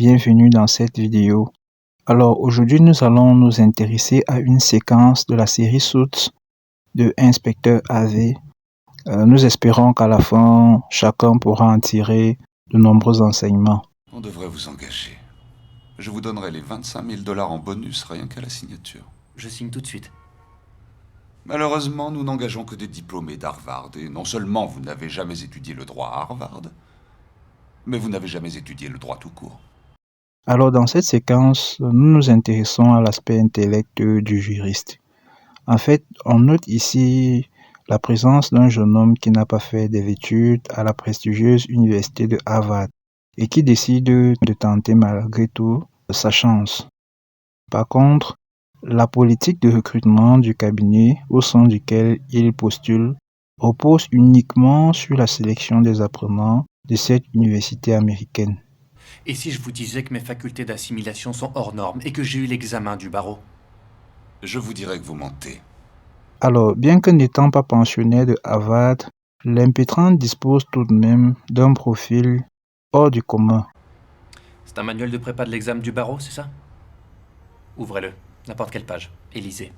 bienvenue dans cette vidéo. Alors aujourd'hui nous allons nous intéresser à une séquence de la série Suits de Inspecteur Harvey. Nous espérons qu'à la fin, chacun pourra en tirer de nombreux enseignements. On devrait vous engager. Je vous donnerai les 25 000 $ en bonus rien qu'à la signature. Je signe tout de suite. Malheureusement, nous n'engageons que des diplômés d'Harvard. Et non seulement vous n'avez jamais étudié le droit à Harvard, mais vous n'avez jamais étudié le droit tout court. Alors dans cette séquence, nous nous intéressons à l'aspect intellect du juriste. En fait, on note ici la présence d'un jeune homme qui n'a pas fait des études à la prestigieuse université de Harvard et qui décide de tenter malgré tout sa chance. Par contre, la politique de recrutement du cabinet au sein duquel il postule repose uniquement sur la sélection des apprenants de cette université américaine. Et si je vous disais que mes facultés d'assimilation sont hors normes et que j'ai eu l'examen du barreau? Je vous dirais que vous mentez. Alors, bien que n'étant pas pensionnaire de Harvard, l'impétrant dispose tout de même d'un profil hors du commun. C'est un manuel de prépa de l'examen du barreau, c'est ça? Ouvrez-le, n'importe quelle page, et lisez.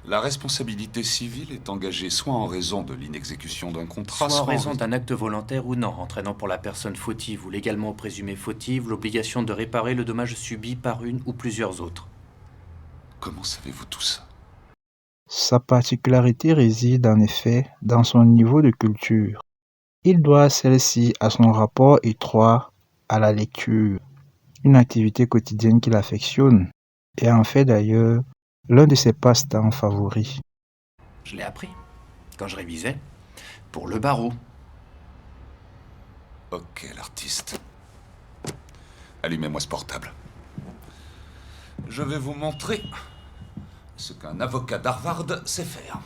La responsabilité civile est engagée soit en raison de l'inexécution d'un contrat, Soit en raison d'un acte volontaire ou non, entraînant pour la personne fautive ou légalement présumée fautive l'obligation de réparer le dommage subi par une ou plusieurs autres. Comment savez-vous tout ça? Sa particularité réside en effet dans son niveau de culture. Il doit celle-ci à son rapport étroit à la lecture, une activité quotidienne qu'il affectionne, et en fait d'ailleurs l'un de ses passe-temps favoris. Je l'ai appris, quand je révisais, pour le barreau. Ok, l'artiste. Allumez-moi ce portable. Je vais vous montrer ce qu'un avocat d'Harvard sait faire.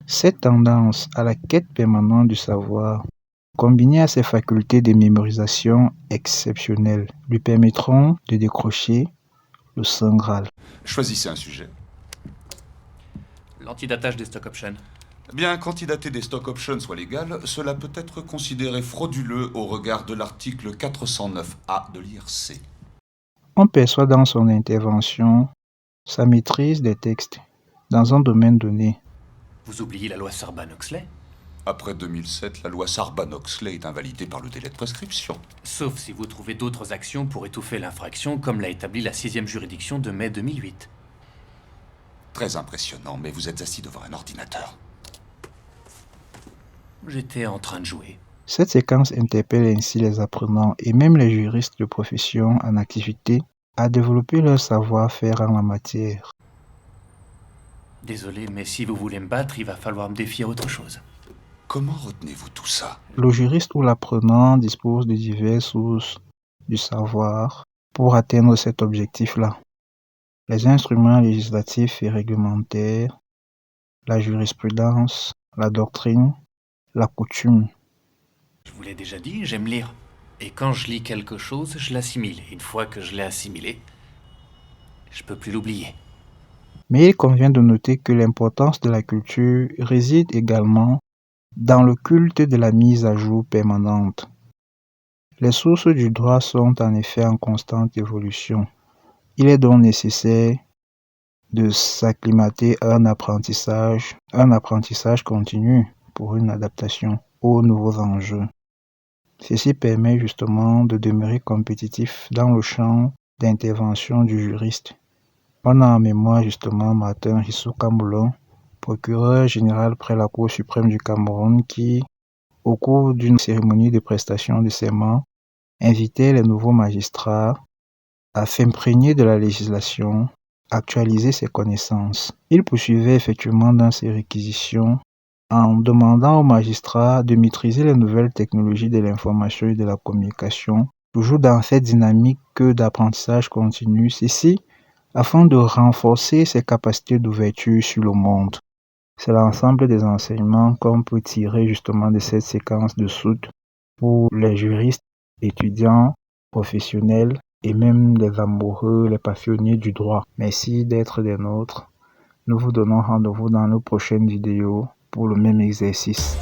Cette tendance à la quête permanente du savoir, combinée à ses facultés de mémorisation exceptionnelles, lui permettront de décrocher le Saint Graal. Choisissez un sujet. L'antidatage des stock options. Bien qu'antidater des stock options soit légal, cela peut être considéré frauduleux au regard de l'article 409A de l'IRC. On perçoit dans son intervention sa maîtrise des textes dans un domaine donné. Vous oubliez la loi Sarbanes-Oxley? Après 2007, la loi Sarbanes-Oxley est invalidée par le délai de prescription. Sauf si vous trouvez d'autres actions pour étouffer l'infraction, comme l'a établi la 6e juridiction de mai 2008. Très impressionnant, mais vous êtes assis devant un ordinateur. J'étais en train de jouer. Cette séquence interpelle ainsi les apprenants et même les juristes de profession en activité à développer leur savoir-faire en la matière. Désolé, mais si vous voulez me battre, il va falloir me défier autre chose. Comment retenez-vous tout ça? Le juriste ou l'apprenant dispose de diverses sources du savoir pour atteindre cet objectif-là. Les instruments législatifs et réglementaires, la jurisprudence, la doctrine, la coutume. Je vous l'ai déjà dit, j'aime lire. Et quand je lis quelque chose, je l'assimile. Une fois que je l'ai assimilé, je peux plus l'oublier. Mais il convient de noter que l'importance de la culture réside également dans le culte de la mise à jour permanente. Les sources du droit sont en effet en constante évolution. Il est donc nécessaire de s'acclimater à un apprentissage continu pour une adaptation aux nouveaux enjeux. Ceci permet justement de demeurer compétitif dans le champ d'intervention du juriste. On a en mémoire justement Martin Rissou Kamboulon, procureur général près la Cour suprême du Cameroun qui, au cours d'une cérémonie de prestation de serment, invitait les nouveaux magistrats à s'imprégner de la législation, actualiser ses connaissances. Il poursuivait effectivement dans ses réquisitions en demandant aux magistrats de maîtriser les nouvelles technologies de l'information et de la communication, toujours dans cette dynamique d'apprentissage continu, ceci afin de renforcer ses capacités d'ouverture sur le monde. C'est l'ensemble des enseignements qu'on peut tirer justement de cette séquence de Suits pour les juristes, étudiants, professionnels et même les amoureux, les passionnés du droit. Merci d'être des nôtres. Nous vous donnons rendez-vous dans nos prochaines vidéos pour le même exercice.